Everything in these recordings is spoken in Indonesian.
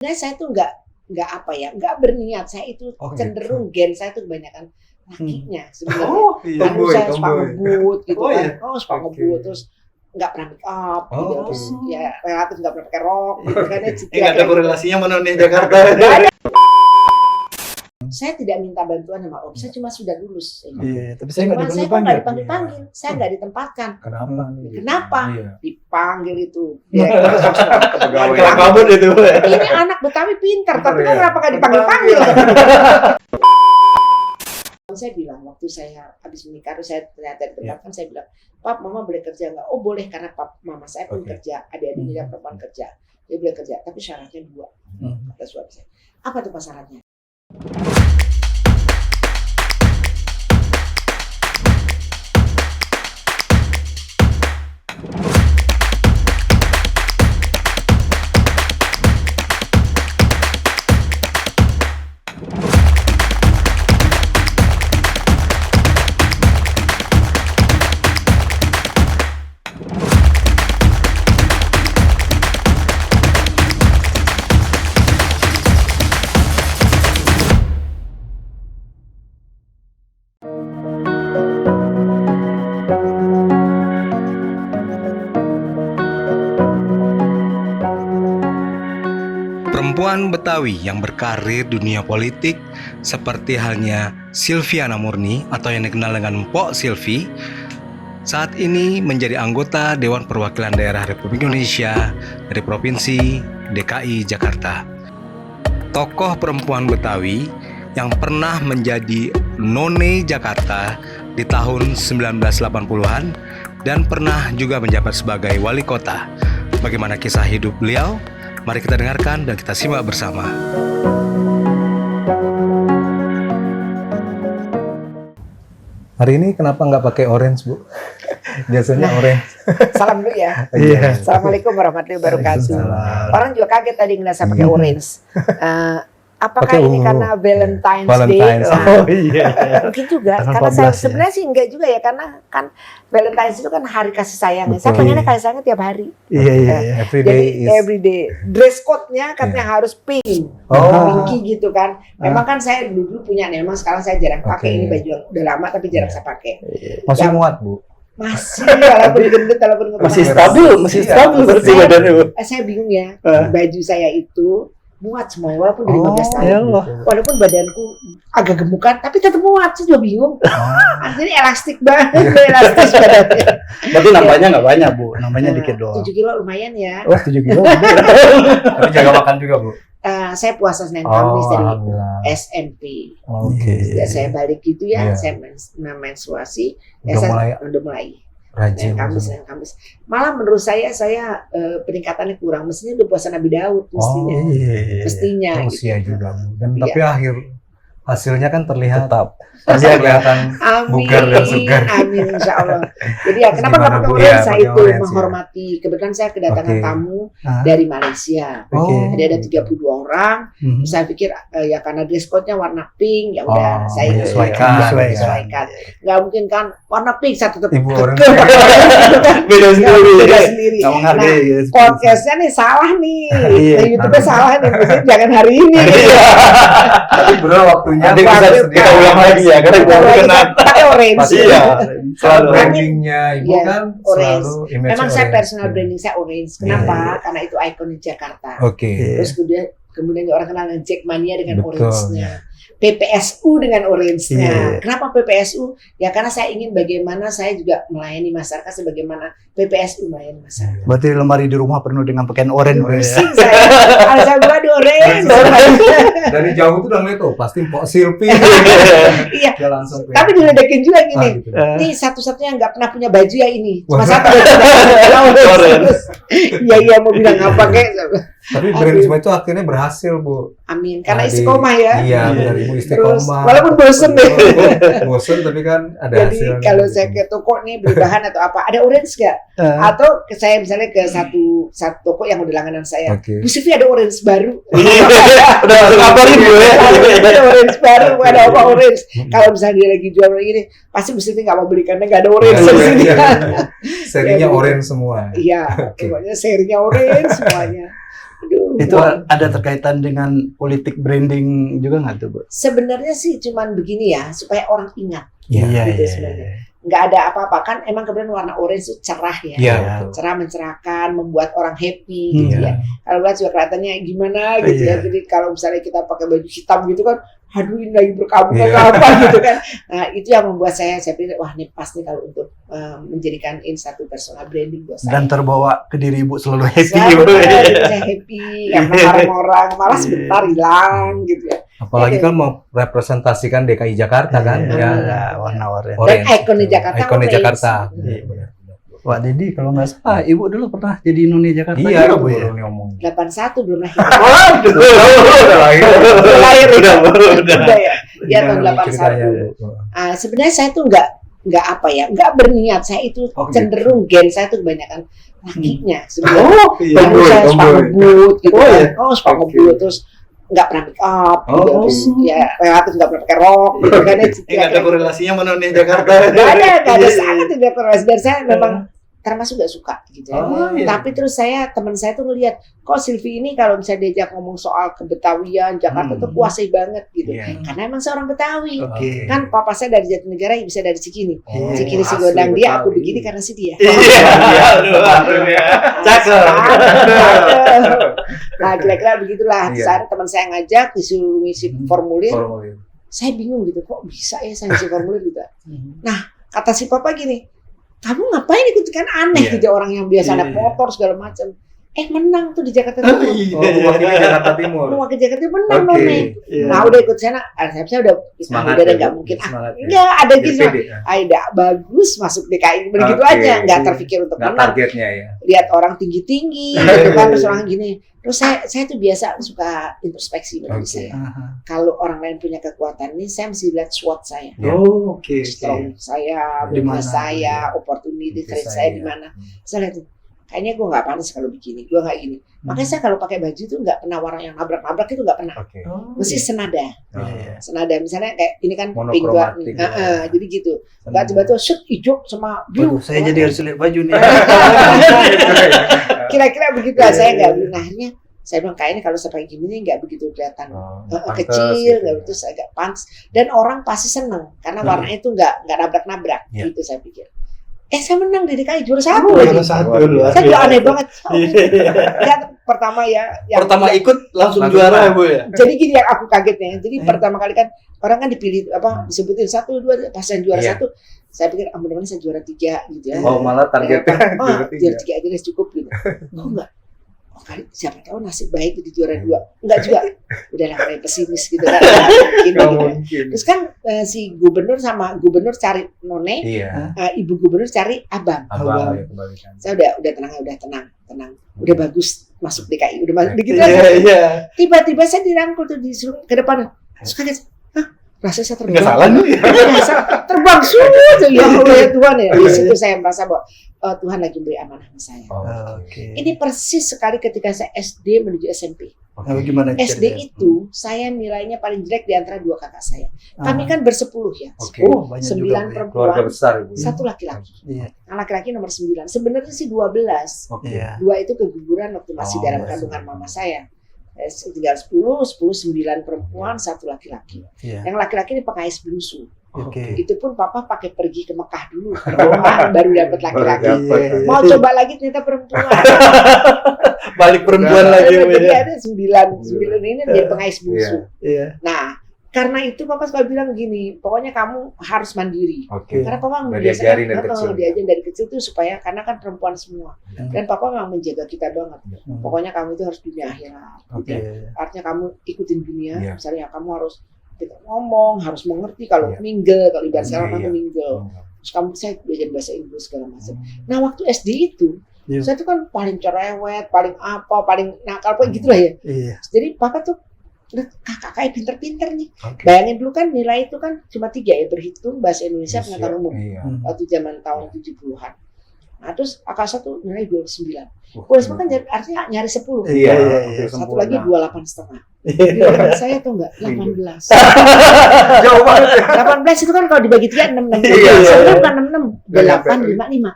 Nah, saya tuh nggak apa ya, nggak berniat. Saya itu cenderung gen saya tuh kebanyakan lakinya sebenarnya. Iya. Karena saya suka ngebut gitu kan. Iya. Suka ngebut terus nggak pernah make up gitu, terus ya relatif nggak pernah pakai rok gitu kan. Nggak ada korelasinya sama Noni Jakarta. Saya tidak minta bantuan sama Om, saya cuma sudah lulus. Iya, tapi saya nggak dipanggil, saya nggak ditempatkan. Kenapa? Kenapa? Iya. Dipanggil itu direktur sosmed. Kabut itu. Ini anak Betawi pintar, tapi kan kenapa nggak dipanggil-panggil? Saya bilang waktu saya habis menikah, saya ternyata ditempatkan, saya bilang, Pap, Mama boleh kerja nggak? Oh boleh, karena Mama saya pun kerja, adik-adiknya perempuan kerja, dia boleh kerja, tapi syaratnya 2. Kata suami saya. Apa tuh syaratnya? Perempuan Betawi yang berkarir dunia politik seperti halnya Silviana Murni atau yang dikenal dengan Mpok Silvi saat ini menjadi anggota Dewan Perwakilan Daerah Republik Indonesia dari Provinsi DKI Jakarta. Tokoh perempuan Betawi yang pernah menjadi None Jakarta di tahun 1980-an dan pernah juga menjabat sebagai wali kota. Bagaimana kisah hidup beliau? Mari kita dengarkan dan kita simak bersama. Hari ini kenapa nggak pakai orange, Bu? Biasanya orange. Salam dulu ya. Iya. Assalamualaikum warahmatullahi wabarakatuh. Orang juga kaget tadi ngeliat saya pakai orange. Apakah Pakai ini karena Valentine's Day? Oh iya. Mungkin juga. Tanggal Karena saya 14 ya. sebenarnya sih enggak juga ya, karena kan Valentine's itu kan hari kasih sayang. Saya Betul. pengennya kasih sayangnya tiap hari. Iya. Every Jadi day is. everyday. Dress code-nya katanya harus pink, pinky gitu kan. Memang kan saya dulu punya, memang sekarang saya jarang pakai ini baju yang udah lama tapi jarang saya pakai. Masih muat, Bu. Masih, walaupun gendut, walaupun Masih stabil berarti badannya, Bu. Saya bingung ya, baju saya itu muat semuanya, walaupun dari 15 tahun. Ya Allah. Walaupun badanku agak gemukan, tapi tetap muat. Saya juga bingung. Jadi elastik banget, elastis badannya. Berarti nambahnya nggak banyak, Bu. Nambahnya dikit doang. 7 kilo lumayan ya. Oh, 7 kilo. Tapi jaga makan juga, Bu. Saya puasa Senin Kamis dari alhamdulillah. SMP. Oke. Sejak saya balik gitu ya, Iya. saya menstruasi. Udah mulai. Rajin. Senin Kamis. Malah menurut saya peningkatannya kurang. Mestinya udah puasa Nabi Daud mestinya. Iya. Mestinya. Usia gitu. juga, Bu. Dan Iya. tapi hasilnya kan terlihat Kelihatan Amin, bugar dan segar. amin, insya Allah. Jadi ya, kenapa nggak pakai Gimana, Bu? orange? Ya, Saya pakai itu orange, ya. menghormati. Kebetulan saya kedatangan Oke. tamu Ah. dari Malaysia. Oke. Jadi ada 32 orang. Mhm. Saya pikir ya karena dress code-nya warna pink, ya udah saya menyesuaikan. Nggak mungkin kan warna pink satu tetap Ibu orange. Beda sendiri. beda sendiri. Nggak menghargai. Nah, podcastnya nih salah nih. Iya. YouTube-nya salah nih. Maksudnya jangan hari ini. Tapi benar waktunya Nanti kita ulang lagi ya, karena Kita baru lagi kenal. pakai orange. Pasti ya. selalu Selalu. brandingnya Ibu Iya, kan orange. selalu image Memang saya orange. personal branding saya orange. Kenapa? Iya. Karena itu ikon di Jakarta. Oke. Terus kemudian orang kenal dengan Jackmania dengan Betul, orange-nya. PPSU dengan orange-nya. Iya. Kenapa PPSU? Ya karena saya ingin bagaimana saya juga melayani masyarakat sebagaimana PPSU melayani masyarakat. Berarti lemari di rumah penuh dengan pakaian oranye. Pusing saya. Kalau saya buat orange. Dari jauh tuh udah ngeliat tuh pasti Mpok Silvi. Iya. Dia langsung ke- Tapi diledekin juga gini. gitu. Ini satu-satunya yang nggak pernah punya baju ya ini. Wah. Cuma satu baju Orange. Iya mau bilang apa kek. Tapi brand semua itu akhirnya berhasil, Bu. Amin. Karena Di- istiqomah ya. Iya, benar Ibu Terus istiqomah. walaupun bosen deh. Bosen tapi kan ada Jadi hasilnya. kalau saya ke toko nih beli bahan atau apa, ada orange nggak? Atau saya misalnya ke satu toko yang udah langganan saya, Oke. Bu Sivi ada orange baru. Udah ngabarin Bu ya. Ada orange baru, ada apa orange. Kalau misalnya dia lagi jual begini, pasti Bu Sivi nggak mau beli karena nggak ada orange di sini. Serinya Ya, orange semua. Iya, Oke. pokoknya serinya orange semuanya. Aduh. Itu ada terkaitan dengan politik branding juga nggak tuh, Bu? Sebenarnya sih cuman begini ya, supaya orang ingat. Iya, Gitu sebenarnya. Nggak ada apa-apa kan, emang kemudian warna orange itu cerah ya. Iya, Cerah, mencerahkan, membuat orang happy gitu Iya. ya. Kalau lihat juga kelihatannya gimana gitu ya. Iya. Jadi kalau misalnya kita pakai baju hitam gitu kan, aduh ini lagi berkabung Iya. apa gitu kan. Nah itu yang membuat saya pikir wah ini pas nih kalau untuk menjadikan ini satu personal branding buat saya. Dan terbawa ke diri Ibu selalu happy, Saya, Bu. saya happy, nggak pernah orang-orang, malah sebentar hilang gitu ya. Apalagi kan mau representasikan DKI Jakarta kan, Iya, ya. warna orange. Dan ikonnya Jakarta Ikonnya orange. Jakarta. Iya, benar. Wah, Dedi kalau nggak salah, Ibu dulu pernah jadi Noni Jakarta Iya, juga, Bu ya? baru ngomong. 81 belum lahir. Waduh, Udah lahir. Udah lahir udah, Udah ya. Dia tahun Gimana ceritanya, 81. Bu? Sebenarnya saya tuh nggak apa ya, nggak berniat. Saya itu Oh, gitu. cenderung gen saya tuh kebanyakan lakinya sebenarnya. Oh, Lalu iya. saya suka ngebut gitu Oh, kan. iya. Oh, suka ngebut terus nggak pernah make up gitu. Oh. Terus ya relatif nggak pernah pakai rok gitu kan. Nggak ada korelasinya sama Noni Jakarta. Nggak ada Iya, sangat tidak korelasi. Dan saya memang termasuk gak suka gitu ya. Oh, iya. Tapi terus teman saya tuh ngelihat kok Silvi ini kalau misalnya diajak ngomong soal kebetawian Jakarta tuh kuasai banget gitu. Iya. Karena emang saya orang Betawi. Oke. Kan papa saya dari Jatinegara, ibu saya dari Cikini. Oh, Cikini si asli gondang dia, aku Betawi. begini karena si dia. Iya, aduh, ya. Cakep. Nah kira-kira begitulah. Iya. Saat teman saya ngajak disuruh ngisi formulir, Formulir. saya bingung gitu, kok bisa ya saya ngisi formulir gitu. Kata si papa gini, kamu ngapain ikut kan aneh Iya. gitu orang yang biasa naik Iya. motor segala macam. Menang tuh di Jakarta Timur. Oh, mewakili Jakarta Timur. Mau ke Jakarta Timur menang Oke. None. Iya. Nah udah ikut sana, saya udah Semangat udah ya, nggak Bu. mungkin. Semangat ya. Enggak ada Biar gitu. pede, ya. Aida bagus masuk DKI begitu Oke. aja, nggak terpikir untuk Nggak menang. targetnya ya. Lihat orang tinggi-tinggi gitu kan, terus orang gini. Terus saya tuh biasa suka introspeksi menurut Oke. saya. Aha. Kalau orang lain punya kekuatan ini, saya mesti lihat SWOT saya. Ya. Oh, oke. Strong saya, Di mana, weakness saya, ya. opportunity Mungkin trade saya di mana. Saya lihat kayaknya gue nggak panas kalau begini, gue nggak gini. Makanya saya kalau pakai baju tuh nggak pernah warna yang nabrak-nabrak, itu nggak pernah. Oke. Oh, Mesti senada, Oh. Iya. senada. Misalnya kayak ini kan pink Monokromatik, dua, ya. jadi gitu. Nggak tiba-tiba shoot hijau sama biru. Waduh, saya jadi harus lihat baju nih. Kira-kira begitu lah. Saya nggak. Nah akhirnya saya bilang kayaknya kalau saya pakai gini nih nggak begitu kelihatan Pantes kecil, gitu nggak ya. begitu agak pants. Dan orang pasti seneng karena warnanya itu nggak nabrak-nabrak. Iya. Gitu saya pikir. Saya menang di DKI juara 1 Oh, lagi. juara 1 Luar luar Saya juga biasa. aneh banget. Iya. Ya, pertama ya. yang- Pertama ikut langsung Langsung juara, menang. Bu ya. Jadi gini yang aku kagetnya. Jadi Iya. pertama kali kan orang kan dipilih disebutin 1, 2, pas yang juara Iya. 1. Saya pikir mudah-mudahan saya juara 3 gitu ya. Oh, malah targetnya juara juara 3. 3 aja udah cukup gitu. Kok enggak? Kali siapa tahu nasib baik jadi juara 2. Enggak juga. Udahlah kayak pesimis gitu kan. Mungkin, gitu. mungkin. Terus kan si gubernur sama gubernur cari None, Iya. ibu gubernur cari abang. Abang ya kebalikan. Saya udah tenang. Udah bagus masuk DKI, udah masuk gitu Iya, aja. iya. Tiba-tiba saya dirangkul tuh disuruh ke depan. Terus kaget, rasanya saya terbang. Nggak salah nih. Nggak salah. Terbang sudah ya Allah ya Tuhan ya. Di situ saya merasa bahwa Tuhan lagi beri amanah sama saya. Oke. Ini persis sekali ketika saya SD menuju SMP. Nah, gimana SD ceritanya? itu saya nilainya paling jelek di antara 2 kakak saya. Kami Ah. kan bersepuluh ya. Oke. Oh, banyak 9 juga, Bu, ya. perempuan, Keluarga besar Ibu. 1 laki-laki. Iya. Yang laki-laki nomor 9. Sebenarnya sih 12. Oke. Iya. 2 itu keguguran waktu masih Oh, dalam iya. kandungan mama saya. Tinggal 10, 9 perempuan, 1 laki-laki. Iya. Yang laki-laki ini pengais blusu. Oke. Itu pun papa pakai pergi ke Mekah dulu berdoa baru dapat laki-laki. Baru Iya. Mau coba lagi ternyata perempuan. Balik perempuan lagi, Bu Jadi ya. ada 9 ini dia pengais blusu. Iya. Nah, karena itu papa suka bilang gini, pokoknya kamu harus mandiri. Oke. Karena papa Udah biasanya diajarin dari kecil. diajarin dari kecil tuh supaya karena kan perempuan semua. Hmm. Dan papa memang menjaga kita banget. Hmm. Pokoknya kamu itu harus dunia akhirat. Oke. Artinya kamu ikutin dunia, Iya. misalnya kamu harus kita ngomong, harus mengerti kalau Iya. mingle, kalau ibarat sekarang Iya. kamu mingle. Oh. Terus kamu saya belajar bahasa Inggris segala macam. Nah waktu SD itu, Iya. saya tuh kan paling cerewet, paling apa, paling nakal, pokoknya gitu lah ya. Iya. Jadi papa tuh udah kakak pinter-pinter nih. Oke. Bayangin dulu kan nilai itu kan cuma 3 ya, berhitung, bahasa Indonesia, pengetahuan umum. Iya. Hmm. Waktu zaman tahun 70-an. Nah terus kakak saya tuh nilai 29. 29 kan artinya nyari 10. Iya. Satu lagi 28,5. Di belakang saya tuh enggak 18. Jauh banget ya. 18 itu kan kalau dibagi 3 66. Iya. Sebenarnya bukan 66, 8 55.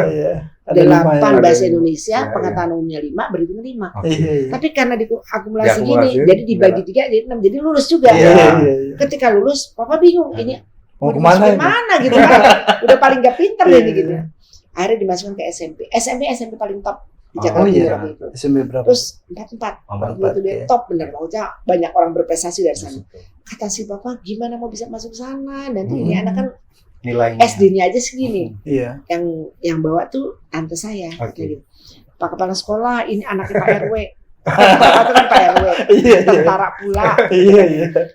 Iya. 8 bahasa Indonesia, Iya, pengetahuan umumnya 5, berhitung 5. Iya. Tapi karena diakumulasi Diakumulasi, gini, jadi dibagi 3 jadi 6, jadi lulus juga. Iya. Ketika lulus, papa bingung, ini Mau dimasukin kemana ini? mana gitu kan? Udah paling gak pinter Iya, ini gitu. iya. Akhirnya dimasukkan ke SMP paling top di Oh, Jakarta iya. waktu itu. SMP berapa? Terus 44. Waktu itu dia iya. top bener, maksudnya banyak orang berprestasi dari sana. Kata si papa, gimana mau bisa masuk sana? Nanti ini anak kan Nilainya. SD-nya aja segini. Iya. Yang bawa tuh tante saya. Oke. Gitu. Pak Kepala Sekolah, ini anaknya Pak RW. Bapak itu kan Pak RW. Iya. Tentara pula. Iya.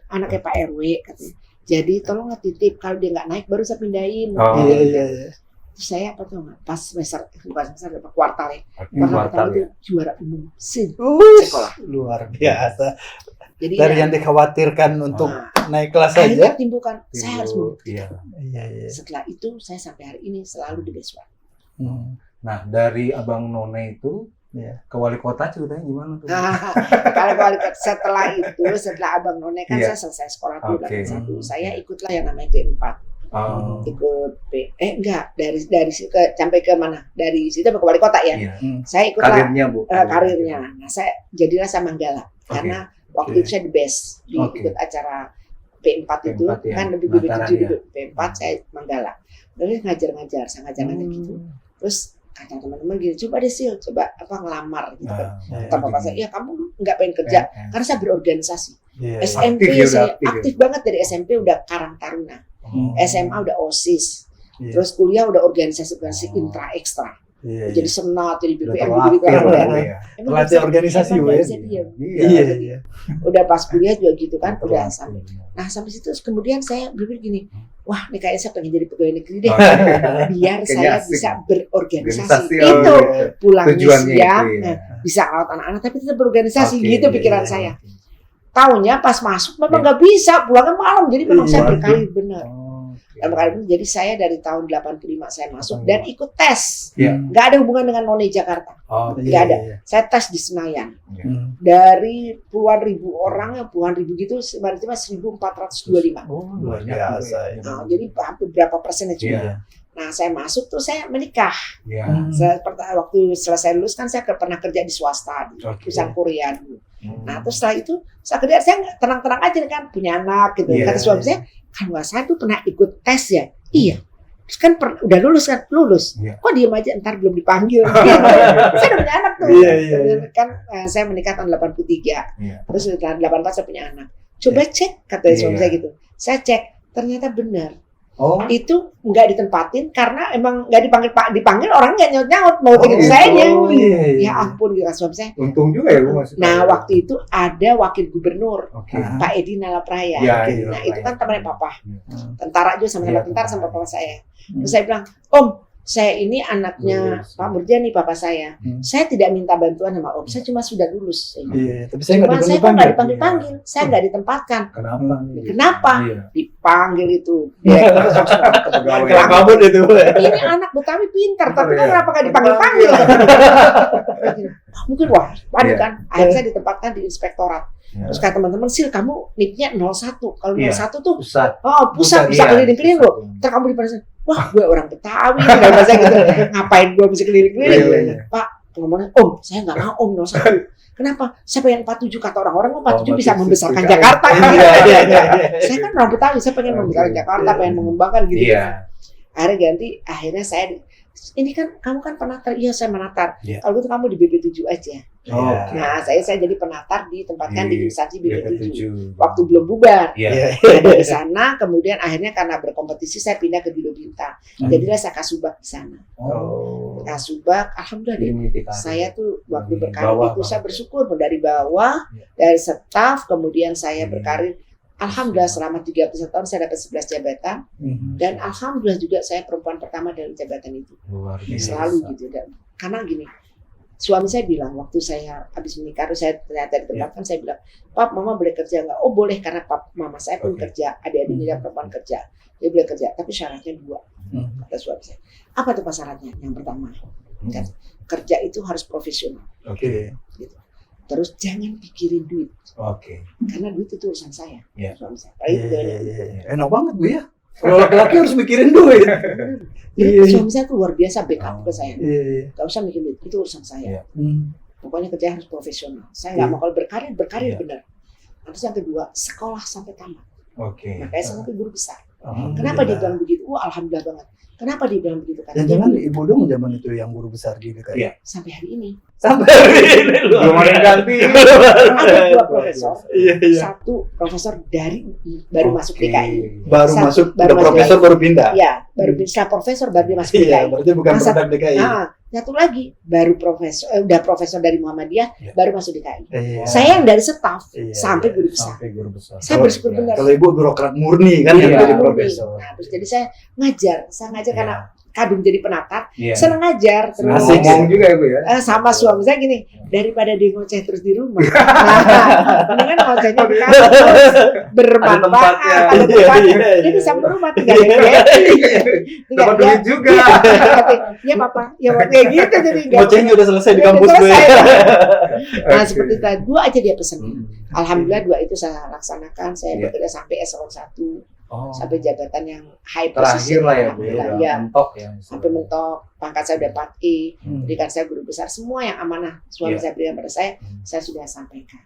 Anaknya Pak RW katanya. Jadi tolong titip, kalau dia nggak naik baru saya pindahin. Oh. Iya. Terus saya apa tuh nggak? Pas semester, bukan semester, kuartal ya. Oke, Kuartal kuartal pertama itu ya. juara umum Sekolah luar biasa. Jadi Dari ya, yang dikhawatirkan untuk naik kelas akhirnya saja. timbulkan, saya harus membuktikan. Iya. Iya. Setelah itu saya sampai hari ini selalu di best one. Nah, dari Abang None itu Iya. ke wali kota ceritanya gimana tuh? Kalau setelah Abang None kan Iya. saya selesai sekolah tuh Oke. dari satu. Saya ikutlah yang namanya P4. Oh. Ikut enggak dari situ sampai ke mana? Dari situ sampai ke wali kota ya. Iya. Saya ikutlah Karirnya, Bu. karirnya. Nah, saya jadilah saya Manggala karena waktu Oke. itu saya the best di Oke. ikut acara P4 itu P4 ya, kan lebih pengantaran BB7 ya. gitu. P4 saya Manggala. Terus ngajar-ngajar, saya ngajar-ngajar gitu. Terus kata teman-teman gitu, coba deh Sil, coba ngelamar gitu kan. Kata bapak saya, ya kamu nggak pengen kerja karena saya berorganisasi. Iya. SMP Aktif ya, udah saya aktif ya? aktif banget dari SMP udah Karang Taruna. SMA udah OSIS. Iya. Terus kuliah udah organisasi Oh. intra ekstra. Iya. Jadi senat, jadi Udah BPM terlatih gitu kan. Bu, Udah. ya. Emang Terlatih nggak bisa- organisasi, emang Bu, nggak ya? bisa diam. Iya. Udah pas kuliah juga gitu kan, udah Terlatih. sampai. Nah sampai situ kemudian saya berpikir gini, wah ini kayaknya saya pengen jadi pegawai negeri deh, Oh, biar Kayaknya saya asik. bisa berorganisasi. Organisasi, Itu iya. pulangnya Tujuannya siang, itu, ya. bisa ngawat anak-anak tapi tetap berorganisasi Oke, gitu iya, pikiran iya. saya. Taunya pas masuk memang Iya. nggak bisa, pulangnya malam, jadi memang Iya. saya berkarir benar. Oh, Dan berkarir benar. Jadi saya dari tahun 85 saya masuk 85. dan ikut tes. Iya. Nggak ada hubungan dengan None Jakarta. Oh, Nggak ada. Saya tes di Senayan. Dari puluhan ribu orang, yang puluhan ribu gitu, sebenarnya 1425. Oh, luar biasa. Ya. Nah, jadi hampir berapa persennya cuma. Iya. Nah, saya masuk tuh saya menikah. Iya. Waktu selesai lulus kan saya pernah kerja di swasta di Oke. perusahaan Korea dulu. Nah, terus setelah itu saya kerja, saya nggak tenang-tenang aja kan, punya anak gitu. Iya. Kata suami saya, kan nggak saya tuh pernah ikut tes ya. Iya. Terus kan udah lulus kan, lulus. Iya. Kok diem aja, ntar belum dipanggil. Saya udah punya anak tuh. Iya. Kan saya menikah tahun 83. Iya. Terus tahun 84 saya punya anak. Coba cek, kata suami Iya. saya gitu. Saya cek, ternyata benar. Oh, Itu nggak ditempatin karena emang nggak dipanggil orang nggak nyaut-nyaut mau Oh, ikut gitu. sayanya. Iya. Ya ampun gitu suami saya. untung juga ya Bu maksudnya. Nah waktu itu ada wakil gubernur Oke. Pak Edi Nalapraya. Iya, Oke. iya, Nah iya. itu kan temannya papa, Iya. tentara juga sama-sama Iya, tentara sama tentara. papa saya. Terus saya bilang, Om, saya ini anaknya Lulus. Pak Murjani, papa saya. Saya tidak minta bantuan sama Om, saya cuma sudah lulus. Iya, tapi saya Cuma nggak saya kok nggak dipanggil. dipanggil-panggil, saya nggak ditempatkan. Kenapa? Kenapa? Iya. Dipanggil itu. Direktur sosial. Kepegawaian. Kayak kabut itu. Ini anak Betawi pintar, tapi Pintar, kan ya. kenapa nggak dipanggil-panggil? Mungkin wah, panik Iya. kan. Akhirnya saya ditempatkan di inspektorat. Iya. Terus kata teman-teman, Sil kamu NIP-nya 01. Kalau Iya. 01 tuh, Pusat. oh pusat bisa Iya, keliling-keliling pusat. loh. Ntar kamu di sana, wah gue orang Betawi, nggak bahasa gitu. Ngapain gue bisa keliling-keliling? Iya, iya. Pak, ngomongnya, Om, saya nggak mau Om 01. Kenapa? Saya pengen 47, kata orang-orang, 47 bisa 47 membesarkan PKI. Jakarta. Iya. Saya kan orang Betawi, saya pengen Oke. membesarkan Jakarta, Iya. pengen mengembangkan gitu. Iya. Akhirnya ganti, akhirnya saya ini kan kamu kan penatar, iya saya menatar. Iya. Kalau gitu kamu di BP7 aja. Oh, Nah saya jadi penatar ditempatkan di Di instansi BP7 BP7. waktu belum bubar. Iya. Dari sana kemudian akhirnya karena berkompetisi saya pindah ke Biro Bintang. Jadilah saya kasubag di sana. Oh. Kasubag, alhamdulillah deh. Ini titik Saya tuh waktu Dari berkarir bawah itu saya banget. bersyukur dari bawah, Iya. dari staf, kemudian saya Hmm. berkarir. Alhamdulillah selama 31 tahun saya dapat 11 jabatan dan alhamdulillah juga saya perempuan pertama dalam jabatan itu. luar biasa. Selalu gitu. Dan karena gini, suami saya bilang waktu saya habis menikah, terus saya ternyata ditempatkan, saya bilang, Pap, Mama boleh kerja nggak? Oh boleh, karena Mama saya pun Oke. kerja, adik-adiknya perempuan kerja, dia boleh kerja, tapi syaratnya 2. kata suami saya. Apa tuh syaratnya? Yang pertama, kan, kerja itu harus profesional. Oke. Gitu. Terus jangan pikirin duit, Oke. karena duit itu urusan saya, Iya. suami saya. Enak banget Bu ya. Kalau laki-laki harus mikirin duit. Jadi suami saya tuh luar biasa backup ke saya. Iya. Gak usah mikirin duit, itu urusan saya. Iya. Pokoknya kerja harus profesional. Saya nggak mau kalau berkarir Iya. benar. Terus yang kedua, sekolah sampai tamat. Oke. Makanya saya sampai guru besar. Alhamdulillah. Kenapa dia bilang begitu? Alhamdulillah banget. Kenapa dia bilang begitu? Karena Jangan dia ibu dong zaman itu yang guru besar gitu kan. Iya. sampai hari ini Sampai hari ini Belum ada yang ganti. ada 2 profesor, Iya. 1 profesor dari UI baru masuk DKI. Baru Satu, masuk, baru udah masuk profesor baru pindah. Ya, baru bisa profesor baru dia masuk Iya, DKI. berarti bukan Masa- produk DKI. Nah, satu lagi baru profesor, udah profesor dari Muhammadiyah, Iya. baru masuk DKI. Iya. Saya yang dari staf Iya, sampai iya, guru besar. Sampai guru besar. Saya bersyukur benar. Kalau ibu birokrat murni kan yang Iya. jadi Murni. profesor. Nah, terus jadi saya ngajar karena Iya. kadung jadi penata, Iya. senang ngajar terus. Asik. Ngomong juga ya Bu ya. Sama suami saya gini, daripada dia ngoceh terus di rumah, nah, mendingan ngocehnya di kampus, bermanfaat, tempatnya. ada Iya, tempatnya. iya, Dia iya. bisa berumah, tinggal tinggal Dapat duit juga. ya papa, ya Pak. Kayak gitu jadi nggak- Ngocehnya udah selesai di Udah kampus gue. selesai. Nah Oke. seperti itu, 2 aja dia pesen. Hmm. Alhamdulillah 2 itu saya laksanakan, saya Iya. bekerja sampai eselon 1, Oh. sampai jabatan yang high Terakhir lah ya Bu. Alhamdulillah, Udah ya. mentok ya. Sampai mentok, pangkat saya udah 4E, Hmm. pendidikan saya guru besar, semua yang amanah suami Iya. saya berikan pada saya Hmm. sudah sampaikan.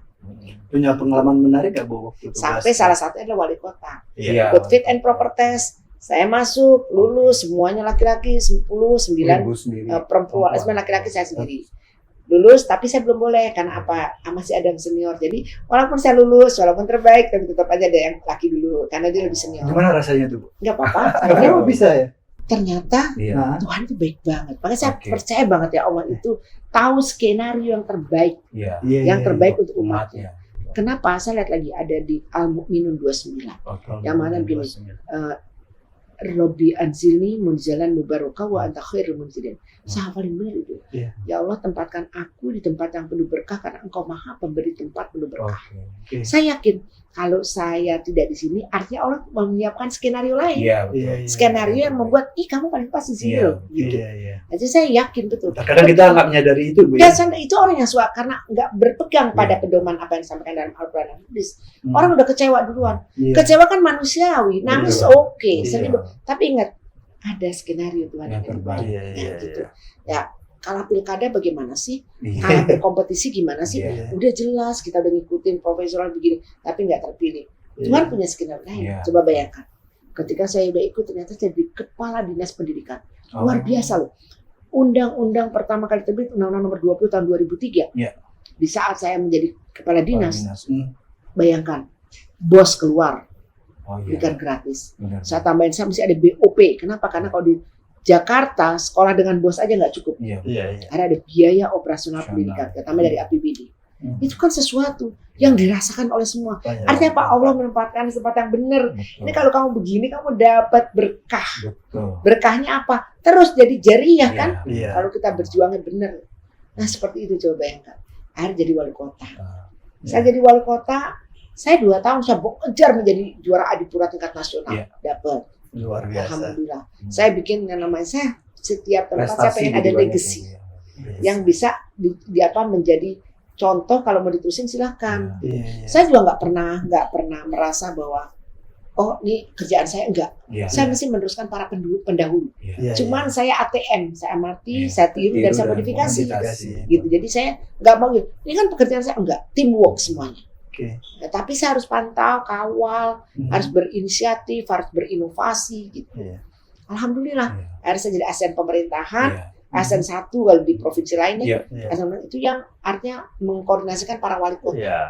Punya pengalaman menarik gak Bu waktu itu? Sampai salah satunya adalah wali kota. Iya. Ikut fit and proper test, saya masuk, lulus, semuanya laki-laki, 9 Ibu sendiri. perempuan, 9 laki-laki saya sendiri. Lulus, tapi saya belum boleh, karena apa? Masih ada yang senior. Jadi, walaupun saya lulus, walaupun terbaik, tapi tetap aja ada yang laki dulu, karena dia lebih senior. Gimana rasanya tuh Bu? Nggak apa-apa. Kenapa bisa ya? Ternyata Iya. Nah, Tuhan itu baik banget. Makanya saya Oke. percaya banget ya Allah itu tahu skenario yang terbaik, Iya. iya, yang iya. terbaik untuk umatnya. Umatnya. Kenapa? Saya lihat lagi ada di Al-Mu'minun 29. Oke. Yang mana begini, Robbi anzilni munzalan mubarakah wa anta khairul munzilin. Saya hafalin benar itu. Iya. Ya Allah, tempatkan aku di tempat yang penuh berkah karena Engkau Maha Pemberi tempat penuh berkah. Oke. Saya yakin kalau saya tidak di sini, artinya Allah menyiapkan skenario lain. Iya, Iya, betul. iya. Skenario yang membuat, kamu paling pas di sini Iya, loh. Gitu. Iya, iya. Jadi saya yakin betul. Kadang kita nggak menyadari itu Bu Ya, ya. itu orang yang suka karena nggak berpegang pada Iya. pedoman apa yang disampaikan dalam Al-Quran dan Hadis. Hmm. Orang udah kecewa duluan. Iya. Kecewa kan manusiawi, nangis Iya. oke, Iya. sedih. Tapi ingat, ada skenario Tuhan Yang terbaik. Iya, iya, gitu. iya. Ya, kalau pilkada bagaimana sih? Iya. Kalau berkompetisi gimana sih? Iya. Udah jelas kita udah ngikutin profesional begini, tapi nggak terpilih. Iya. Tuhan punya skenario lain. Iya. Coba bayangkan. Ketika saya udah ikut, ternyata saya jadi kepala dinas pendidikan. Luar biasa loh. Undang-undang pertama kali terbit, Undang-Undang nomor 20 tahun 2003. Iya. Di saat saya menjadi kepala dinas, Hmm. bayangkan, bos keluar, Oh iya. bukan gratis. Benar. Saya tambahin, saya mesti ada BOP. Kenapa? Karena kalau di Jakarta, sekolah dengan bos aja nggak cukup. Iya. Iya, iya. Karena ada biaya operasional Operasional. pendidikan, terutama dari APBD. Hmm. Itu kan sesuatu yang dirasakan oleh semua. Banyak. Artinya Pak Allah menempatkan di tempat yang benar. Betul. Ini kalau kamu begini, kamu dapat berkah. Betul. Berkahnya apa? Terus jadi jariah kan? Iya. Kalau kita berjuangnya benar. Nah seperti itu coba bayangkan. Akhirnya jadi wali kota. Saya jadi wali kota, saya 2 tahun saya kejar menjadi juara Adipura tingkat nasional. Iya. Dapat. Luar biasa. Alhamdulillah. Saya bikin yang namanya saya setiap tempat saya Prestasi pengen ada jadi banyak legacy ya. yang bisa di apa menjadi contoh kalau mau diterusin silahkan. Iya, iya. Saya juga nggak pernah merasa bahwa oh ini kerjaan saya enggak. Iya. Saya mesti meneruskan para pendahulu. Iya, Cuman saya ATM, saya amati, Iya. saya tiru dan saya Tiru dan modifikasi. modifikasi. Gitu. Jadi saya nggak mau gitu. Ini kan pekerjaan saya enggak, teamwork semuanya. Oke. Nah, tapi saya harus pantau, kawal, Hmm. harus berinisiatif, harus berinovasi gitu. Iya. Alhamdulillah, Iya. harus saya jadi ASN pemerintahan, Iya. ASN 1 kalau di provinsi lainnya. Iya. Iya. ASN itu yang artinya mengkoordinasikan para wali kota. Iya.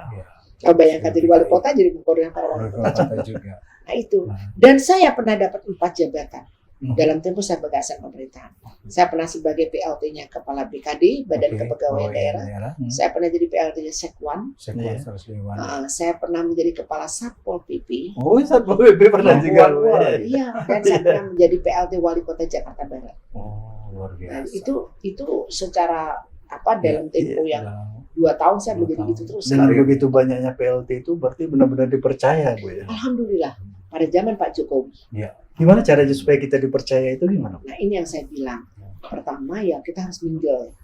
Kalau bayangkan jadi wali kota jadi mengkoordinasikan para wali kota. Kita juga. Nah itu. Nah. Dan saya pernah dapat 4 jabatan. Hmm. Dalam tempo saya sebagai ASN pemerintahan. Saya pernah sebagai PLT-nya Kepala BKD, Badan Oke. Kepegawaian Oh, iya, Daerah. Hmm. Saya pernah jadi PLT-nya Sekwan. Sekuas Iya. harus lewat. Saya pernah menjadi Kepala Satpol PP. Oh, Satpol PP pernah juga. Iya, dan saya pernah menjadi PLT Wali Kota Jakarta Barat. Oh, luar Nah, biasa. itu secara apa dalam tempo yang Dalam- 2 tahun saya 2 menjadi tahun. gitu terus. Dan begitu banyaknya PLT itu berarti benar-benar dipercaya Bu ya. Alhamdulillah pada zaman Pak Jokowi. Iya. Gimana caranya supaya kita dipercaya itu gimana? Nah ini yang saya bilang. Pertama ya kita harus mingle,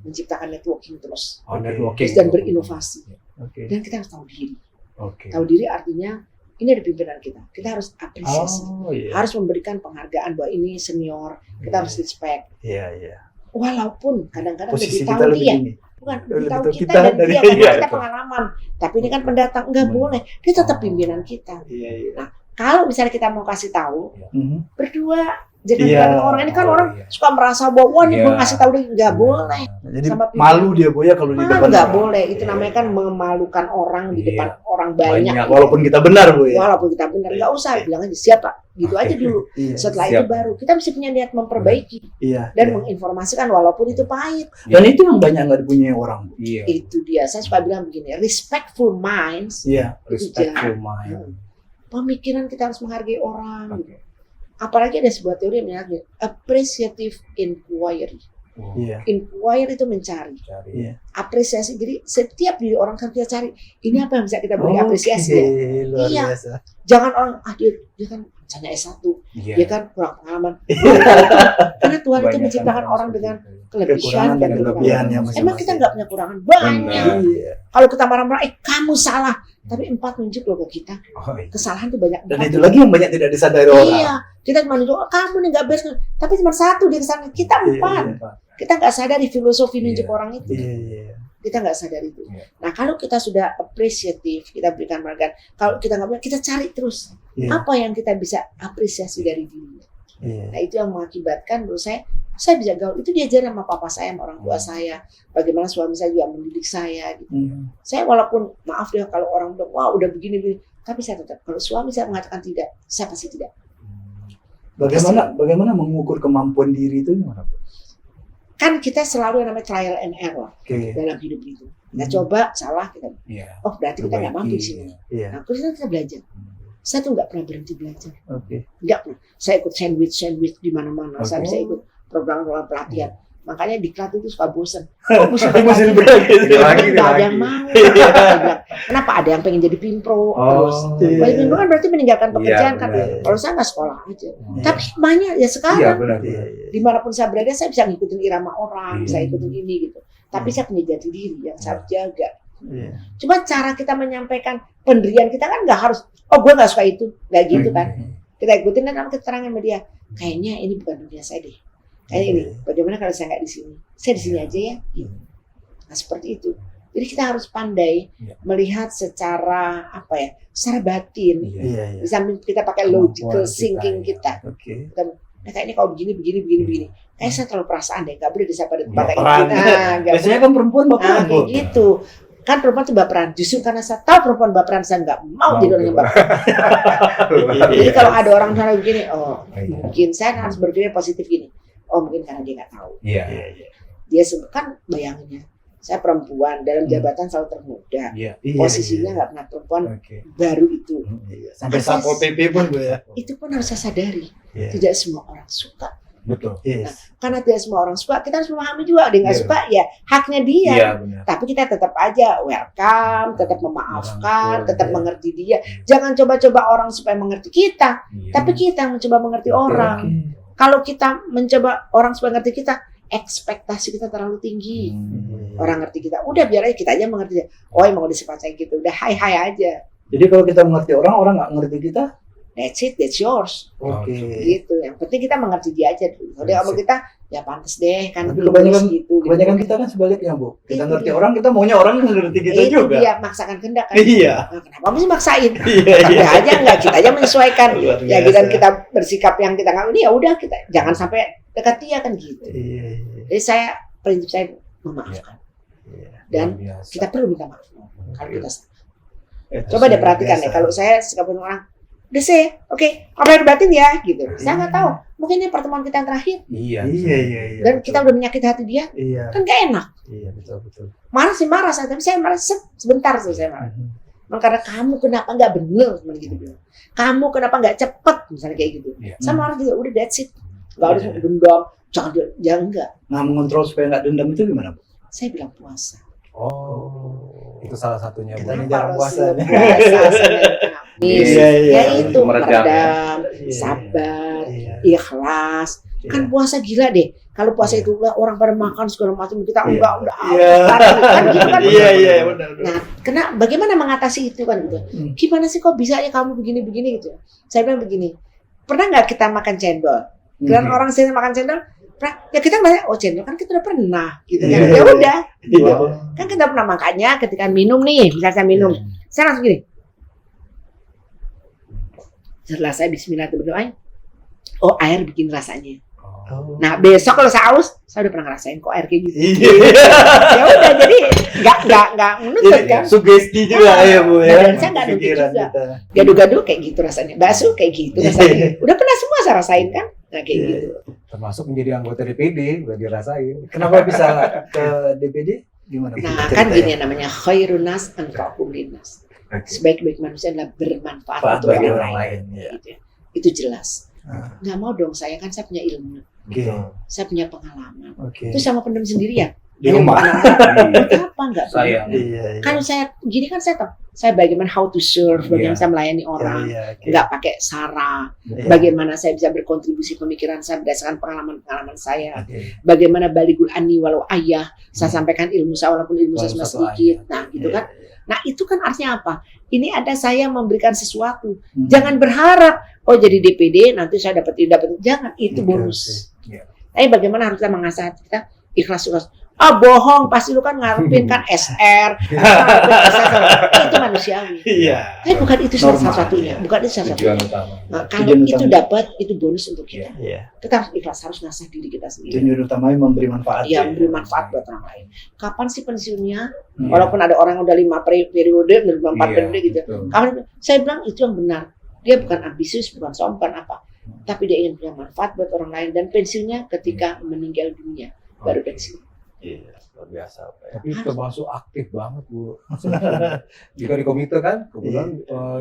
menciptakan networking terus, Oh, networking. dan berinovasi. Oke. Dan kita harus tahu diri. Oke. Tahu diri artinya ini ada pimpinan kita. Kita harus apresiasi, Oh iya. harus memberikan penghargaan bahwa ini senior. Kita harus respect. Iya, iya. Walaupun kadang-kadang Posisi lebih kita tahu lebih dia, tinggi. bukan Lebih lebih tahu tahu kita kita dan dari dia dia, karena kita betul. pengalaman. Tapi ini kan pendatang nggak boleh. Dia tetap pimpinan kita. Iya, iya. Kalau misalnya kita mau kasih tahu, Mhm. berdua jangan Iya. bilang orang ini kan Oh, orang iya. suka merasa bahwa wah nih Iya. gue ngasih tahu dia nggak boleh. Jadi Sama pimpinan. malu dia Boya kalau di depan Nggak orang. boleh. Itu Iya. namanya kan memalukan orang di Iya. depan orang banyak. Banyak, walaupun kita benar Boya. Walaupun kita benar nggak usah bilang aja siapa gitu aja dulu. Iya. Setelah Siap. itu baru kita bisa punya niat memperbaiki Iya. dan iya. menginformasikan walaupun itu pahit. Dan itu yang banyak nggak dipunyai orang. Bu. Iya. Itu dia. Saya suka bilang begini, respectful minds, Iya. Respectful mind. pemikiran kita harus menghargai orang. Oke. Gitu. Apalagi ada sebuah teori yang mengatakan appreciative inquiry. Oh, Iya. Inquire itu mencari, cari. Iya. apresiasi. Jadi setiap diri orang kan kita cari, ini apa yang bisa kita beri apresiasi ya. Oke, luar Iya. biasa. Jangan orang, dia kan misalnya S1, Iya. dia kan kurang pengalaman. Karena Tuhan itu Kebanyakan menciptakan orang seperti dengan itu. kelebihan Kekurangan dan kelebihannya Emang masing-masing. kita nggak punya kurangan banyak. Benar. Iya. Kalau kita marah-marah, kamu salah. Tapi 4 nunjuk loh ke kita. Oh, iya. Kesalahan tuh banyak. Dan 4. itu lagi yang banyak tidak disadari orang. Iya, kita cuma nunjuk, oh, kamu nih nggak beres. Tapi cuma 1 dia kesalahan. Kita 4. Iya. Kita nggak sadari filosofi nunjuk Iya. orang itu. Iya, iya. Kita nggak sadar itu. Iya. Nah kalau kita sudah appreciative, kita berikan penghargaan. Kalau kita nggak punya, kita cari terus. Iya. Apa yang kita bisa apresiasi dari diri. Iya. Nah itu yang mengakibatkan menurut saya bisa gaul. Itu diajarin sama papa saya, sama orang tua saya. Bagaimana suami saya juga mendidik saya. Gitu. Saya walaupun maaf ya kalau orang bilang wah udah begini, tapi saya tetap kalau suami saya mengatakan tidak, saya pasti tidak. Bagaimana mengukur kemampuan diri itu gimana? Bu? Kan kita selalu yang namanya trial and error Oke. dalam hidup itu. Kita coba, salah, kita Iya. oh berarti kita nggak mampu di sini. Iya. Nah, terus kita belajar. Saya tuh nggak pernah berhenti belajar. Oke. Nggak pernah. Saya ikut sandwich di mana-mana. Oke. Saya ikut program-program pelatihan. Makanya di kelas itu suka bosen. Oh, Mesti masih lagi. Dia lagi, dia Nggak ada lagi. yang mau. Saya bilang, kenapa ada yang pengen jadi pimpro terus? iya. Banyak pimpro kan berarti meninggalkan pekerjaan Iya, kan. benar. Kalau saya nggak sekolah aja. Iya. Tapi banyak ya Iya, sekarang. benar. Iya, benar. iya. Dimanapun saya berada saya bisa ngikutin irama orang, Iya. bisa ikutin ini gitu. Tapi saya punya jati diri yang saya harus jaga. Iya. Cuma cara kita menyampaikan pendirian kita kan nggak harus, oh gue nggak suka itu, nggak gitu kan. Kita ikutin dan keterangan sama dia. Kayaknya ini bukan dunia saya deh. Kayaknya ini. Bagaimana kalau saya nggak di sini? Saya di sini aja ya. Gitu. Nah seperti itu. Jadi kita harus pandai Iya. melihat secara apa ya, secara batin. Iya. Iya, iya. Di samping kita pakai Kemampuan logical kita, thinking iya. kita. Oke. Nah kayaknya kalau begini. Kayak saya terlalu perasaan deh, nggak boleh disapa di tempat kayak Baperan. gitu. Nah, nggak Biasanya kan perempuan baperan, kayak Bu. gitu. Kan perempuan tuh baperan. Justru karena saya tahu perempuan baperan, saya nggak mau jadi orang yang baperan. Jadi kalau ada orang misalnya begini, oh Iya. mungkin saya harus berpikir positif gini. Oh mungkin karena dia nggak tahu. Iya. Iya, iya. Dia kan bayanginnya, saya perempuan dalam jabatan selalu termuda. Iya. Iya, Posisinya iya. nggak pernah perempuan Oke. baru itu. Iya. Sampai Satpol PP pun, Bu ya. Itu pun harus saya sadari. Iya. Tidak semua orang suka. Betul. Yes. Karena tidak semua orang suka, kita harus memahami juga. Dia nggak Iya. suka, ya haknya dia. Iya, benar. Tapi kita tetap aja welcome, tetap memaafkan, Merangkul, tetap ya. mengerti dia. Jangan coba-coba orang supaya mengerti kita, Iya. tapi kita yang mencoba mengerti Betul. orang. Kalau kita mencoba orang supaya mengerti kita, ekspektasi kita terlalu tinggi. Orang ngerti kita, udah biar aja kita aja mengerti dia. Oh emang udah sifat saya gitu, udah hai aja. Jadi kalau kita mengerti orang, orang nggak mengerti kita. That's it, that's yours. Oke. Gitu. Yang penting kita mengerti dia aja dulu. Kalau dia ngomong kita, ya pantas deh kan. Tapi dulu kebanyakan- gitu. Kebanyakan kita kan sebaliknya, Bu. Kita Itu ngerti dia. orang, kita maunya orang mengerti kita itu juga. dia maksakan kehendak kan. Iya. Nah, kenapa mesti maksain? Iya, Tapi iya. aja enggak, kita aja menyesuaikan. Luar Ya biasa. dan kita bersikap yang kita nggak ini ya udah kita jangan sampai dekat dia kan gitu. Iya, iya. Jadi saya prinsip saya memaafkan Iya. dan Luar biasa. kita perlu minta maaf kalau kita salah. Itu Coba deh perhatikan biasa. ya kalau saya sikapin orang udah sih, oke, apa yang batin ya gitu. Saya nggak tahu, mungkin ini pertemuan kita yang terakhir Iya. Iya, iya, iya. dan betul. kita udah menyakiti hati dia, Iya. kan gak enak. Iya, betul. Marah sih marah saya, tapi saya marah sebentar tuh saya marah. Karena kamu kenapa nggak bener, gitu bilang. Kamu kenapa nggak cepet, misalnya kayak gitu. Iya. Saya marah juga, udah that's it. Nggak harus Iya. dendam, jangan enggak. Nah, mengontrol supaya nggak dendam itu gimana, Bu? Saya bilang puasa. Oh, itu salah satunya. Kita Bu. ini jarang Kenapa puasa harus nih. puasa Senin Kamis? Iya, iya. Ya itu Meredam, ya. meredam. sabar, Iya. ikhlas. Kan puasa gila deh. Kalau puasa itu orang pada makan segala macam, kita enggak udah Iya. kan gitu kan. Iya, benar. Nah, bagaimana mengatasi itu kan gitu? Gimana sih kok bisa ya kamu begini-begini gitu? Saya bilang begini, pernah nggak kita makan cendol? Dan orang sering makan cendol, ya kita nanya, oh cendol kan kita udah pernah, gitu kan? Ya udah, gitu. Kan kita pernah makannya ketika minum nih, misalnya saya minum, saya langsung gini. Setelah saya Bismillah berdoa, oh air bikin rasanya. Oh. Nah besok kalau saya haus, saya udah pernah ngerasain kok air kayak gitu. Iya. Ya udah, jadi nggak menuntut kan? Sugesti juga ya Bu ya. Dan saya nggak nuntut Pikiran juga. kita. Gado-gado kayak gitu rasanya, bakso kayak gitu rasanya. Udah pernah semua saya rasain kan? Nah kayak gitu. Termasuk menjadi anggota DPD udah dirasain. Kenapa bisa ke DPD? Gimana? Bu? Nah kan gini namanya khairun nas anfa'uhum linnas. Sebaik-baik manusia adalah bermanfaat untuk bagi orang orang lain. lain. Ya. Gitu ya. Itu jelas. Ah. Nggak mau dong saya kan saya punya ilmu, Oke. saya punya pengalaman. Oke. Itu sama pendem sendirian. Di rumah. Apa enggak? Sayang. Iya. Kalau saya gini kan saya tahu, saya bagaimana how to serve, bagaimana saya melayani orang, Iya. nggak pakai sara, Iya. bagaimana saya bisa berkontribusi pemikiran saya berdasarkan pengalaman-pengalaman saya, Oke. bagaimana baligul ani walau ayah, saya sampaikan ilmu saya walaupun ilmu saya cuma Walau satu sedikit, nah gitu Iya. kan. Nah itu kan artinya apa? Ini ada saya memberikan sesuatu, Hmm. jangan berharap, oh jadi DPD nanti saya dapat, jangan, itu Oke, bonus. oke. Iya. Tapi bagaimana harus kita mengasah hati kita ikhlas. Ah bohong, pasti lu kan ngarepin kan SR, itu manusiawi. Iya. Tapi bukan itu salah Normal, satunya, iya. bukan itu salah Tujuan satunya. utama. Nah, kalau Tujuan itu utama. dapat, itu bonus untuk kita. Iya. Kita harus ikhlas, harus ngasah diri kita sendiri. Tujuan utamanya memberi manfaat. Ya, memberi manfaat buat orang lain. Kapan sih pensiunnya? Iya. Walaupun ada orang yang udah 5 periode, udah 4 Iya, periode gitu. betul. Kapan? Saya bilang itu yang benar. Dia bukan ambisius, bukan sombong apa. Tapi dia ingin punya manfaat buat orang lain. Dan pensiunnya ketika meninggal dunia, baru pensiun. Iya. Luar biasa. Pak, ya. Tapi termasuk aktif banget Bu. Jika di komite kan, kebetulan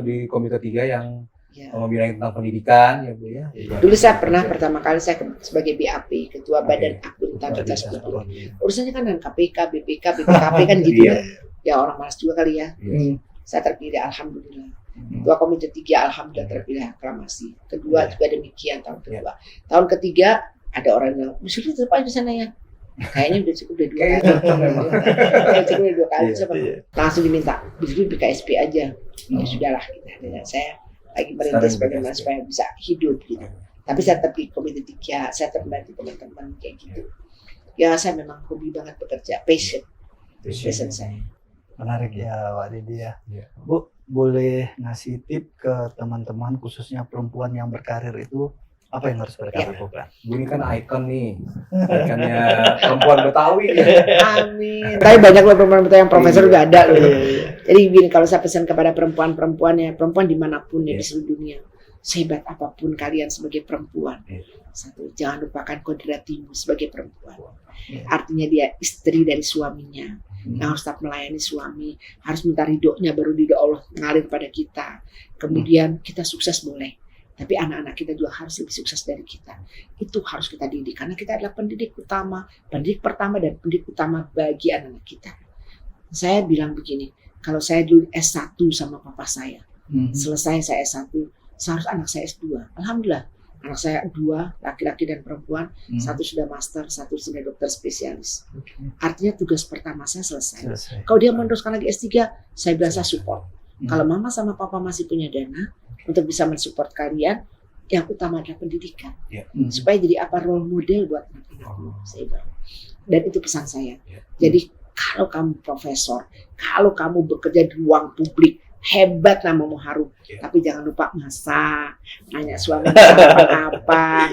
di komite 3 yang Ya. membina tentang pendidikan ya Bu ya. Dulu saya pernah pertama kali saya sebagai BAP, Ketua Badan Akuntabilitas Kualitas Publik. publik. Urusannya kan dengan KPK, BPK, BPKP kan gitu Iya. ya. Ya orang malas juga kali ya. Hmm. Saya terpilih alhamdulillah. Ketua Komite 3 alhamdulillah terpilih aklamasi. Kedua juga demikian tahun kedua. Tahun ketiga ada orang yang mesti tetap aja di sana ya. Kayaknya udah cukup udah 2 Kayaknya kali. cocok memang. Kayaknya cukup udah 2 kali. Iya, Siapa? iya. Langsung diminta dulu BKSP aja. Ya sudahlah gitu. Dan saya lagi merintis Sekarang bagaimana BKSP. supaya bisa hidup gitu. Tapi saya tetap di Komite 3, saya tetap membantu teman-teman kayak gitu. Ya saya memang hobi banget bekerja, passion saya. Menarik ya Pak Didi ya. Iya. Bu, boleh ngasih tip ke teman-teman khususnya perempuan yang berkarir itu apa yang harus mereka Ya. lakukan? Bu ini kan ikon nih, ikonnya perempuan Betawi. Amin. Tapi banyak loh perempuan yang profesor Iya. udah ada loh. Iya. Jadi gini, kalau saya pesan kepada perempuan-perempuan ya, perempuan dimanapun ya Iya. di seluruh dunia, sehebat apapun kalian sebagai perempuan, Iya. satu, jangan lupakan kodratimu sebagai perempuan. Iya. Artinya dia istri dari suaminya, yang harus tetap melayani suami, harus minta ridhonya, baru ridho Allah ngalir pada kita. Kemudian kita sukses boleh, tapi anak-anak kita juga harus lebih sukses dari kita. Itu harus kita didik, karena kita adalah pendidik utama, pendidik pertama dan pendidik utama bagi anak-anak kita. Saya bilang begini, kalau saya dulu S1 sama papa saya, selesai saya S1, seharusnya anak saya S2. Alhamdulillah, anak saya 2, laki-laki dan perempuan, satu sudah master, satu sudah dokter spesialis. Artinya tugas pertama saya selesai. Selesai. Kalau dia meneruskan lagi S3, saya bilang saya support. Kalau mama sama papa masih punya dana untuk bisa mensupport kalian, yang utama adalah pendidikan. Supaya jadi apa role model buat anak-anak. Saya bilang. Dan itu pesan saya. Jadi kalau kamu profesor, kalau kamu bekerja di ruang publik, hebat namamu harum. Tapi jangan lupa masak, nanya suami apa,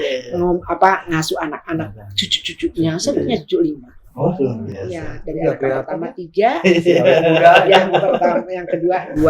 ngasuh anak-anak, cucu-cucunya. Saya punya cucu 5. Oh, luar biasa. Ya, dari Iya, anak pertama 3, Muda. yang pertama, yang kedua 2.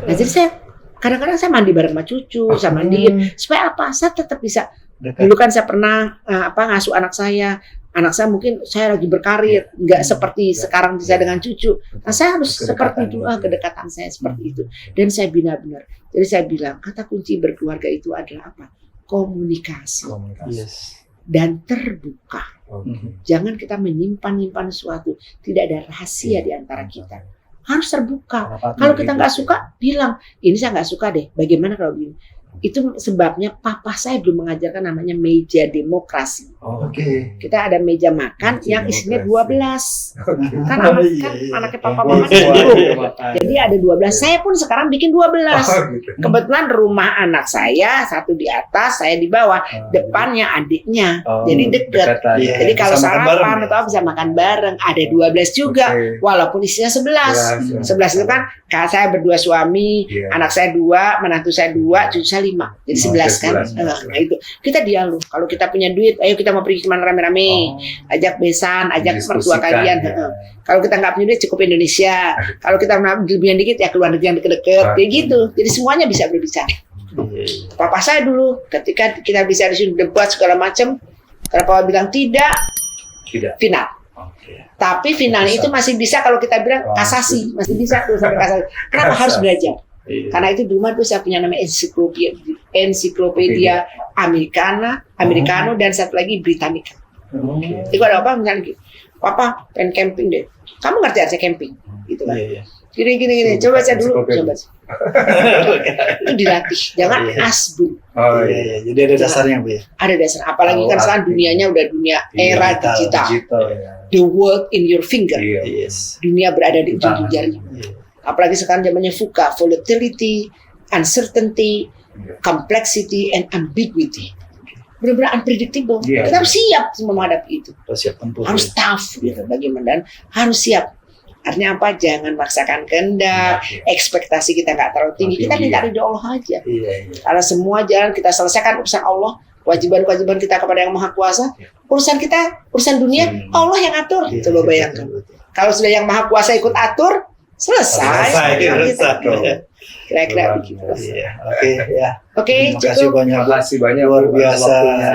Nah, jadi saya kadang-kadang saya mandi bareng sama cucu, saya mandiin supaya apa? Saya tetap bisa. Dekat. Dulu kan saya pernah ngasuh anak saya. Anak saya mungkin saya lagi berkarir, nggak seperti sekarang saya dengan cucu. Nah, saya harus seperti itu, kedekatan saya seperti itu. Dan saya benar-benar. Jadi saya bilang, kata kunci berkeluarga itu adalah apa? Komunikasi Yes. dan terbuka. Oke. Jangan kita menyimpan sesuatu. Tidak ada rahasia di antara kita. Harus terbuka. Kalau kita nggak suka, bilang, ini saya nggak suka deh. Bagaimana kalau begini? Itu sebabnya papa saya belum mengajarkan namanya meja demokrasi. Oh, Oke. Kita ada meja makan Meja yang isinya demokrasi. 12. Kan Oh, anak iya, kan iya. anaknya papa Oh, mama semua kan ada makan. jadi ada 12. Saya pun sekarang bikin 12. Oh, gitu. Kebetulan rumah anak saya satu di atas, saya di bawah. Depannya adiknya. Oh, Jadi deket. dekatan. Iya. Jadi kalau bisa makan bareng sarapan ya? atau apa bisa makan bareng. Ada 12 juga. Oke. Walaupun isinya 11. 11 itu kan kakak saya berdua suami, Iya. anak saya 2, menantu saya 2, cucu saya 5. Jadi 11 kan. 11. Nah itu kita dialog. Kalau kita punya duit, ayo kita mau pergi kemana rame-rame. Ajak besan, ajak mertua Didiskusikan, kalian. ya. Kalau kita nggak punya duit cukup Indonesia. Kalau kita lebih dikit ya keluar negeri yang deket-deket. Kayak gitu. Jadi semuanya bisa berbicara. Iya. Papa saya dulu ketika kita bisa disuruh debat segala macam, karena papa bilang tidak, Tidak. final. Oke. Tapi finalnya Bisa. itu masih bisa kalau kita bilang Oh, kasasi, masih bisa tuh sampai kasasi. Kenapa harus belajar? Karena itu dulu tuh saya punya nama ensiklopedia Americano dan satu lagi Britannica. Oke. Itu ada apa misalnya gitu. Papa pengen camping deh. Kamu ngerti artinya camping? Gitu kan. Iya, iya. Gini. Coba saya dulu. Ensiklopedia. Coba. Itu dilatih. Jangan Iya. asbun. Oh, Iya, iya. Jadi ada dasarnya, Bu ya. Ada dasar. Apalagi kan Oh, sekarang arti. dunianya udah dunia era digital. Digital ya. The world in your finger. Iya. Yes. Dunia berada di ujung Tangan. jarinya. Iya. Apalagi sekarang zamannya VUCA, volatility, uncertainty, Iya. complexity, and ambiguity. Benar-benar unpredictable. Iya. Kita harus siap menghadapi itu. Harus siap tempur. Harus ya. tough gitu bagaimana dan harus siap. Artinya apa? Jangan maksakan kehendak, Iya. ekspektasi kita nggak terlalu tinggi. Kita Tinggi, minta ya. ridho Allah aja. Iya, iya. Karena semua jalan kita selesaikan urusan Allah, kewajiban-kewajiban kita kepada Yang Maha Kuasa. Urusan kita, urusan dunia, Allah yang atur. Iya, Coba iya, bayangkan. betul, betul. Kalau sudah Yang Maha Kuasa ikut atur, selesai. Selesai. Kira-kira Luar begitu. biasa. Iya. Oke, ya. Oke, Terima kasih cukup. banyak, Bu. Terima kasih banyak Luar Bu, atas biasa. waktunya.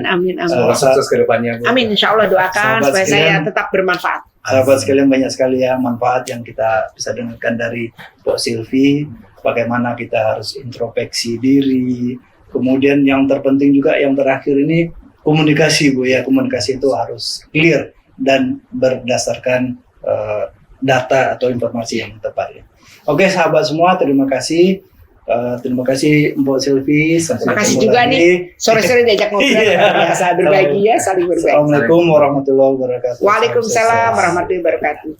Amin. Semoga sukses ke depannya Bu. Amin, insya Allah doakan Sahabat supaya saya sekalian. tetap bermanfaat. Sahabat sekalian, banyak sekali ya manfaat yang kita bisa dengarkan dari Pok Silvi. Bagaimana kita harus introspeksi diri. Kemudian yang terpenting juga yang terakhir ini komunikasi, Bu ya. Komunikasi itu harus clear dan berdasarkan data atau informasi yang tepat ya. Oke sahabat semua, terima kasih. Terima kasih Mbok Silvi. Sampai Terima kasih ketemu juga lagi. nih. Sore-sore diajak ngobrol Iya. biasa berbagi ya, saling berbagi. Assalamualaikum warahmatullahi wabarakatuh. Waalaikumsalam warahmatullahi wabarakatuh.